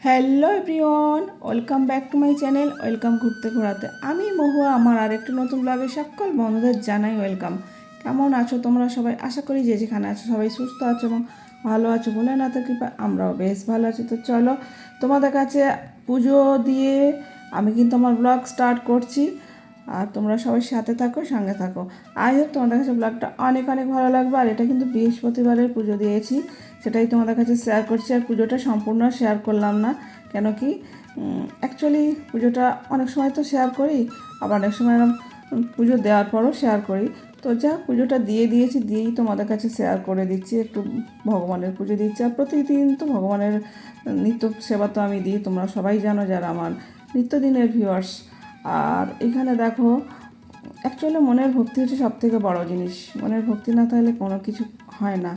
Hello everyone, welcome back to my channel. Welcome ঘুরতে ঘোরাতে। আমি মহুয়া। আমার আরেকটি নতুন ব্লগে সকল বন্ধুদের জানাই ওয়েলকাম। কেমন আছো তোমরা সবাই? আশা করি যে যেখানে আছো সবাই সুস্থ আছো এবং ভালো আছো বলে না তো কৃপা আমরাও বেশ ভালো আছি। তো চলো তোমাদের কাছে পুজো দিয়ে আমি কিন্তু আমার ব্লগ স্টার্ট করছি, আর তোমরা সবাই সাথে থাকো, সঙ্গে থাকো। আই হোপ তোমাদের কাছে ব্লগটা অনেক অনেক ভালো লাগবে। আর এটা কিন্তু বৃহস্পতিবারের পুজো দিয়েছি, সেটাই তোমাদের কাছে শেয়ার করছি। আর পুজোটা সম্পূর্ণ শেয়ার করলাম না, কেন কি অ্যাকচুয়ালি পুজোটা অনেক সময় তো শেয়ার করি, আবার অনেক সময় এরকম পুজো দেওয়ার পরও শেয়ার করি। তো যা পুজোটা দিয়েই তোমাদের কাছে শেয়ার করে দিচ্ছি। একটু ভগবানের পুজো দিচ্ছি, আর প্রতিদিন তো ভগবানের নিত্য সেবা তো আমি দিই, তোমরা সবাই জানো যারা আমার নিত্যদিনের ভিউয়ার্স। আর এখানে দেখো, অ্যাকচুয়ালি মনের ভক্তি হচ্ছে সবথেকে বড় জিনিস। মনের ভক্তি না থাকলে কোনো কিছু হয় না।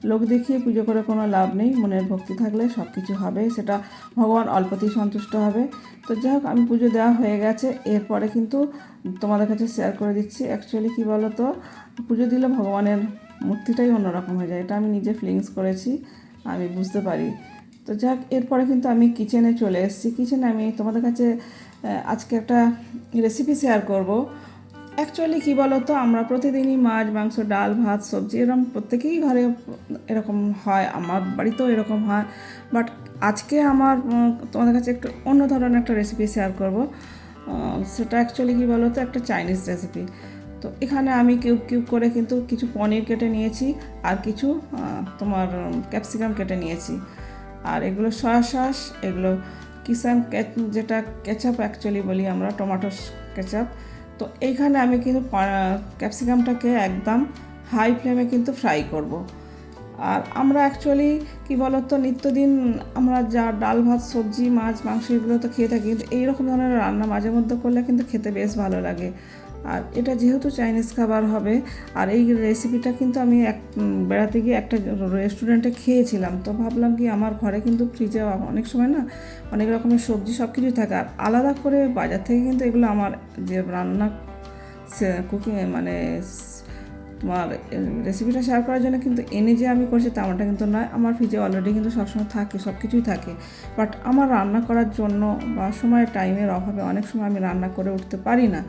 লোক দেখিয়ে পুজো করে কোনো লাভ নেই। মনের ভক্তি থাকলে সব কিছু হবে, সেটা ভগবান অল্পতেই সন্তুষ্ট হবে। তো যাই হোক, আমি পুজো দেওয়া হয়ে গেছে। এরপরে কিন্তু তোমাদের কাছে শেয়ার করে দিচ্ছি। অ্যাকচুয়ালি কী বলো তো, পুজো দিলে ভগবানের মূর্তিটাই অন্যরকম হয়ে যায়। এটা আমি নিজে ফিলিংস করেছি, আমি বুঝতে পারি। তো যাক, এরপরে কিন্তু আমি কিচেনে চলে এসেছি। কিচেনে আমি তোমাদের কাছে আজকে একটা রেসিপি শেয়ার করব। অ্যাকচুয়ালি কী বলো তো, আমরা প্রতিদিনই মাছ, মাংস, ডাল, ভাত, সবজি এরকম প্রত্যেকেই ঘরে এরকম হয়, আমার বাড়িতেও এরকম হয়। বাট আজকে আমার তোমাদের কাছে একটু অন্য ধরনের একটা রেসিপি শেয়ার করব। সেটা অ্যাকচুয়ালি কী বলো তো, একটা চাইনিজ রেসিপি। তো এখানে আমি কিউব কিউব করে কিন্তু কিছু পনির কেটে নিয়েছি, আর কিছু তোমার ক্যাপসিকাম কেটে নিয়েছি। আর এগুলো সয়া সস, এগুলো কিষান যেটা কেচাপ অ্যাকচুয়ালি বলি আমরা, টমেটো কেচাপ। তো এইখানে আমি কিন্তু ক্যাপসিকামটাকে একদম হাই ফ্লেমে কিন্তু ফ্রাই করব। আর আমরা অ্যাকচুয়ালি কী বলতো, নিত্যদিন আমরা যা ডাল ভাত সবজি মাছ মাংস এগুলো তো খেয়ে থাকি, কিন্তু এইরকম ধরনের রান্না মাঝে মধ্যে করলে কিন্তু খেতে বেশ ভালো লাগে। আর এটা যেহেতু চাইনিজ খাবার হবে, আর এই রেসিপিটা কিন্তু আমি বেড়াতে গিয়ে একটা রেস্টুরেন্টে খেয়েছিলাম। তো ভাবলাম কি, আমার ঘরে কিন্তু ফ্রিজে অনেক সময় না অনেক রকমের সবজি সব কিছুই থাকে, আর আলাদা করে বাজার থেকে কিন্তু এগুলো আমার যে রান্না কুকিং মানে তোমার রেসিপিটা শেয়ার করার জন্য কিন্তু এনে যে আমি করছি তেমনটা কিন্তু নয়। আমার ফ্রিজে অলরেডি কিন্তু সবসময় থাকে, সব কিছুই থাকে। বাট আমার রান্না করার জন্য বা সময়ের টাইমের অভাবে অনেক সময় আমি রান্না করে উঠতে পারি না।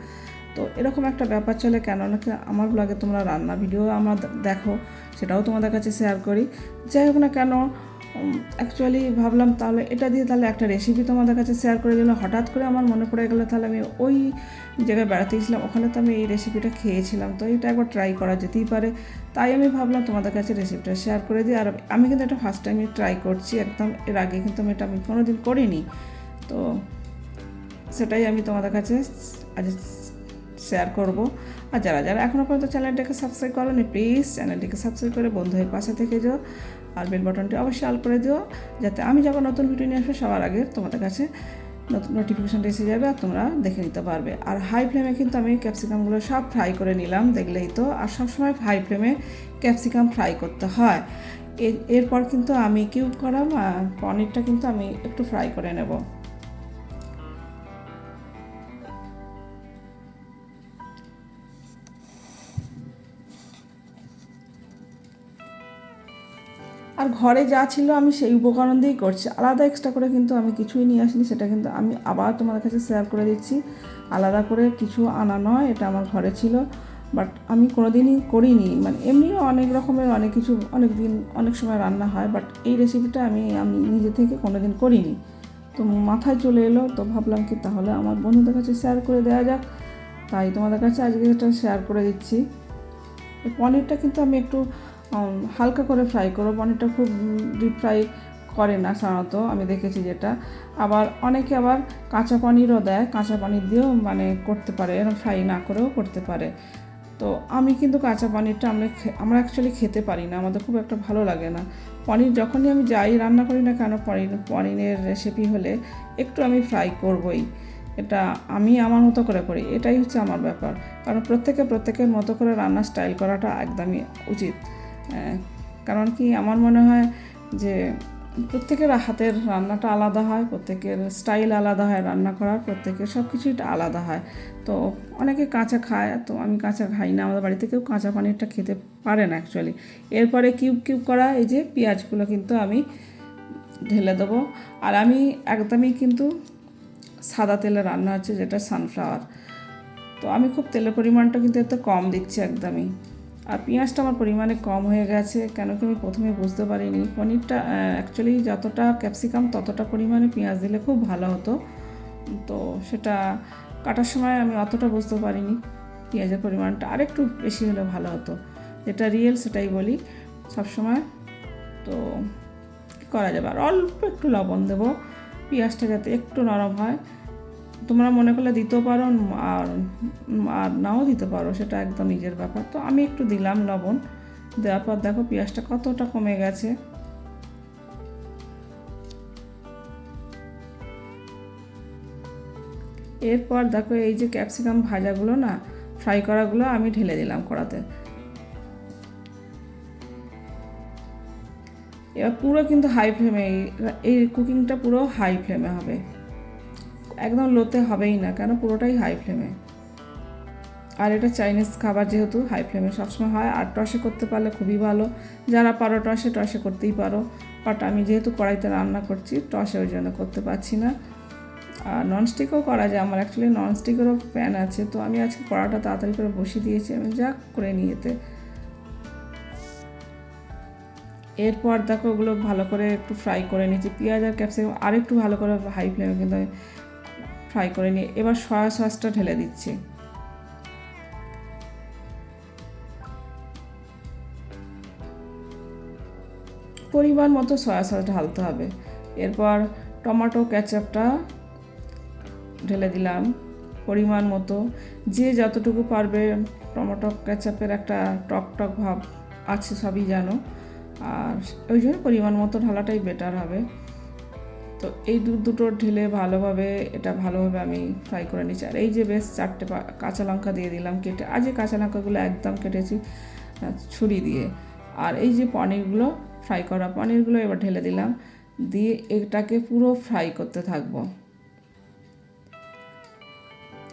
তো এরকম একটা ব্যাপার চলে, কেননা আমার ব্লগে তোমরা রান্না ভিডিও আমার দেখো, সেটাও তোমাদের কাছে শেয়ার করি। যাই হোক না কেন, অ্যাকচুয়ালি ভাবলাম তাহলে এটা দিয়ে তাহলে একটা রেসিপি তোমাদের কাছে শেয়ার করে দিলাম। হঠাৎ করে আমার মনে পড়ে গেলো, তাহলে আমি ওই জায়গায় বেড়াতে গেছিলাম, ওখানে তো আমি এই রেসিপিটা খেয়েছিলাম, তো এটা একবার ট্রাই করা যেতেই পারে। তাই আমি ভাবলাম তোমাদের কাছে রেসিপিটা শেয়ার করে দিই। আর আমি কিন্তু এটা ফার্স্ট টাইমই ট্রাই করছি, একদম এর আগে কিন্তু আমি কোনো দিন করিনি। তো সেটাই আমি তোমাদের কাছে আজ শেয়ার করব। আর যারা যারা এখনও পর্যন্ত চ্যানেলটাকে সাবস্ক্রাইব করোনি, প্লিজ চ্যানেলটিকে সাবস্ক্রাইব করে বন্ধু হয়ে পাশে থেকে যাও, আর বেল বাটনটি অবশ্যই অল করে দিও, যাতে আমি যখন নতুন ভিডিও নিয়ে আসবো সবার আগে তোমাদের কাছে নতুন নোটিফিকেশানটা এসে যাবে আর তোমরা দেখে নিতে পারবে। আর হাই ফ্লেমে কিন্তু আমি ক্যাপসিকামগুলো সব ফ্রাই করে নিলাম, দেখলেই তো। আর সবসময় হাই ফ্লেমে ক্যাপসিকাম ফ্রাই করতে হয়। এরপর কিন্তু আমি কিউব করা পনিরটা কিন্তু আমি একটু ফ্রাই করে নেব। আর ঘরে যা ছিল আমি সেই উপকরণ দিয়েই করছি, আলাদা এক্সট্রা করে কিন্তু আমি কিছুই নিয়ে আসিনি। সেটা কিন্তু আমি আবার তোমাদের কাছে শেয়ার করে দিচ্ছি। আলাদা করে কিছু আনা নয়, এটা আমার ঘরে ছিল, বাট আমি কোনো দিনই করিনি। মানে এমনিও অনেক রকমের অনেক কিছু অনেক দিন অনেক সময় রান্না হয়, বাট এই রেসিপিটা আমি নিজে থেকে কোনো দিন করিনি। তো মাথায় চলে এলো, তো ভাবলাম কি তাহলে আমার বন্ধুদের কাছে শেয়ার করে দেওয়া যাক। তাই তোমাদের কাছে আজকে এটা শেয়ার করে দিচ্ছি। পনিরটা কিন্তু আমি একটু হালকা করে ফ্রাই করবো। পনিরটা খুব ডিপ ফ্রাই করে না সাধারণত, আমি দেখেছি যেটা। আবার অনেকে আবার কাঁচা পনিরও দেয়, কাঁচা পনির দিয়েও মানে করতে পারে, এরকম ফ্রাই না করেও করতে পারে। তো আমি কিন্তু কাঁচা পনিরটা আমরা অ্যাকচুয়ালি খেতে পারি না, আমাদের খুব একটা ভালো লাগে না। পনির যখনই আমি যাই রান্না করি না কেন, পনিরের রেসিপি হলে একটু আমি ফ্রাই করবই। এটা আমি আমার মতো করে করি, এটাই হচ্ছে আমার ব্যাপার। কারণ প্রত্যেকের মতো করে রান্নার স্টাইল করাটা একদমই উচিত। কারণ কি, আমার মনে হয় যে প্রত্যেকের হাতের রান্নাটা আলাদা হয়, প্রত্যেকের স্টাইল আলাদা হয় রান্না করার, প্রত্যেকের সব কিছুই আলাদা হয়। তো অনেকে কাঁচা খায়, তো আমি কাঁচা খাই না। আমাদের বাড়িতে কেউ কাঁচা পনিরটা খেতে পারে না অ্যাকচুয়ালি। এরপরে কিউব কিউব করা এই যে পেঁয়াজগুলো কিন্তু আমি ঢেলে দেবো। আর আমি একদমই কিন্তু সাদা তেলে রান্না হচ্ছে, যেটা সানফ্লাওয়ার। তো আমি খুব তেলের পরিমাণটা কিন্তু এত কম দিচ্ছি একদমই। আর পেঁয়াজটা আমার পরিমাণে কম হয়ে গেছে, কেন কি আমি প্রথমে বুঝতে পারিনি। পনিরটা অ্যাকচুয়ালি যতটা ক্যাপসিকাম ততটা পরিমাণে পেঁয়াজ দিলে খুব ভালো হতো, তো সেটা কাটার সময় আমি অতটা বুঝতে পারিনি। পেঁয়াজের পরিমাণটা আরেকটু বেশি হলে ভালো হতো, যেটা রিয়েল সেটাই বলি সবসময়। তো কী করা যাবে, আর অল্প একটু লবণ দেবো পেঁয়াজটা যাতে একটু নরম হয়। তোমরা মনে করলে দিতেও পারো আর আর নাও দিতে পারো, সেটা একদম নিজের ব্যাপার। তো আমি একটু দিলাম লবণ, দেওয়ার পর দেখো পেঁয়াজটা কতটা কমে গেছে। এরপর দেখো এই যে ক্যাপসিকাম ভাজাগুলো না, ফ্রাই করাগুলো আমি ঢেলে দিলাম কড়াতে। এবার পুরো কিন্তু হাই ফ্লেমে, এই কুকিংটা পুরো হাই ফ্লেমে হবে, একদম লোতে হবেই না, কেন পুরোটাই হাই ফ্লেমে। আর এটা চাইনিজ খাবার যেহেতু হাই ফ্লেমে সবসময় হয়। আর টসে করতে পারলে খুবই ভালো, যারা পারো টসে করতেই পারো, বাট আমি যেহেতু কড়াইতে রান্না করছি টসে ওই জন্য করতে পারছি না। আর ননস্টিকও করা যায়, আমার অ্যাকচুয়ালি ননস্টিকেরও প্যান আছে, তো আমি আজকে কড়াটা তাড়াতাড়ি করে বসিয়ে দিয়েছি, আমি যা করে নিয়েতে। এরপর দেখো ওগুলো ভালো করে একটু ফ্রাই করে নিয়েছি, পেঁয়াজ আর ক্যাপসিকাম আর একটু ভালো করে হাই ফ্লেমে কিন্তু ফ্রাই করে নিয়ে এবার সয়া সসটা ঢেলে দিচ্ছি। পরিমাণ মতো সয়া সস ঢালতে হবে। এরপর টমেটো কেচাপটা ঢেলে দিলাম পরিমাণ মতো, যে যতটুকু পারবে। টমেটো কেচাপের একটা টক টক ভাব আছে, সবই জানো, আর ওই জন্য পরিমাণ মতো ঢালাটাই বেটার হবে। তো এই দুটো ঢেলে ভালোভাবে আমি ফ্রাই করে নিচ্ছি। আর এই যে বেশ 4টে কাঁচা লঙ্কা দিয়ে দিলাম কেটে, আজ এই কাঁচা লঙ্কাগুলো একদম কেটেছি ছুরি দিয়ে। আর এই যে পনিরগুলো ফ্রাই করা পনিরগুলো এবার ঢেলে দিলাম, দিয়ে এটাকে পুরো ফ্রাই করতে থাকবো।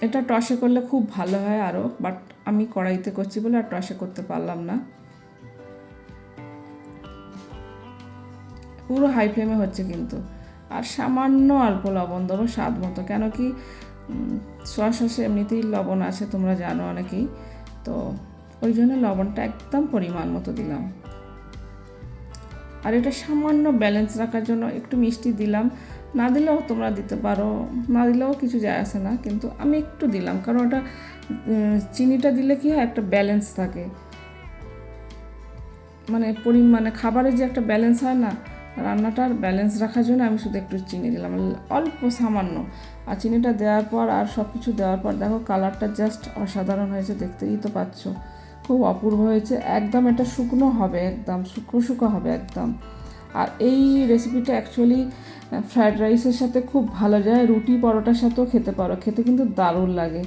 এটা টসে করলে খুব ভালো হয় আরও, বাট আমি কড়াইতে করছি বলে আর টসে করতে পারলাম না। পুরো হাই ফ্লেমে হচ্ছে কিন্তু। আর সামান্য অল্প লবণ দেবো স্বাদ মতো, কেন কি সয়া সসে এমনিতেই লবণ আছে, তোমরা জানো অনেকেই, তো ওই জন্য লবণটা একদম পরিমাণ মতো দিলাম। আর এটা সামান্য ব্যালেন্স রাখার জন্য একটু মিষ্টি দিলাম, না দিলেও তোমরা দিতে পারো, না দিলেও কিছু যায় আসে না, কিন্তু আমি একটু দিলাম, কারণ ওটা চিনিটা দিলে কি হয়, একটা ব্যালেন্স থাকে, মানে খাবারের যে একটা ব্যালেন্স হয় না, রান্নাটার ব্যালেন্স রাখার জন্য আমি শুধু একটু চিনি দিলাম, অল্প সামান্য। আর চিনিটা দেওয়ার পর আর সব কিছু দেওয়ার পর দেখো কালারটা জাস্ট অসাধারণ হয়েছে, দেখতেই তো পাচ্ছ, খুব অপূর্ব হয়েছে। একদম এটা শুকনো হবে, একদম শুকনো হবে একদম। আর এই রেসিপিটা অ্যাকচুয়ালি ফ্রায়েড রাইসের সাথে খুব ভালো যায়, রুটি পরোটার সাথেও খেতে পারো, খেতে কিন্তু দারুণ লাগে।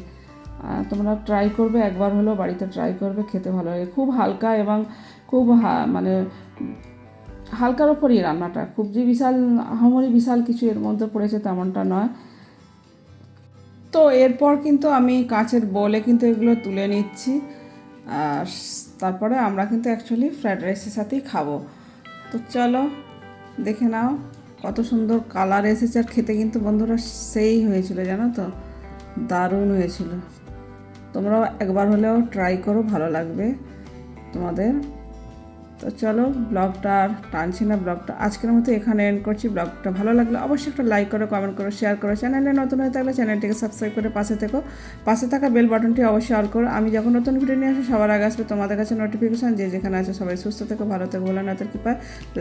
তোমরা ট্রাই করবে, একবার হলেও বাড়িতে ট্রাই করবে, খেতে ভালো লাগে। খুব হালকা এবং খুব হালকার ওপরই রান্নাটা, খুব যে বিশাল কিছু এর মধ্যে পড়েছে তেমনটা নয়। তো এরপর কিন্তু আমি কাঁচের বোলে কিন্তু এগুলো তুলে নিচ্ছি, আর তারপরে আমরা কিন্তু অ্যাকচুয়ালি ফ্রায়েড রাইসের সাথেই খাবো। তো চলো দেখে নাও কত সুন্দর কালার এসেছে, আর খেতে কিন্তু বন্ধুরা সেই হয়েছিল, জানো তো, দারুণ হয়েছিল। তোমরাও একবার হলেও ট্রাই করো, ভালো লাগবে তোমাদের। তো চলো ব্লগটা আর টানছি না, ব্লগটা আজকের মতো এখানে এন্ড করছি। ব্লগটা ভালো লাগলে অবশ্যই একটা লাইক করো, কমেন্ট করো, শেয়ার করো। চ্যানেলে নতুন হয়ে থাকলে চ্যানেলটিকে সাবস্ক্রাইব করে পাশে থাকা বেল বাটনটি অবশ্যই অল করো। আমি যখন নতুন ভিডিও নিয়ে আসি সবার আগে আসবে তোমাদের কাছে নোটিফিকেশন। যে যেখানে আছে সবাই সুস্থ থেকো, ভালো থেকো, ভালো না তো কৃপা।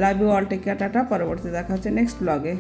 Love you all, take care, tata. পরবর্তী দেখা হচ্ছে নেক্সট ব্লগে।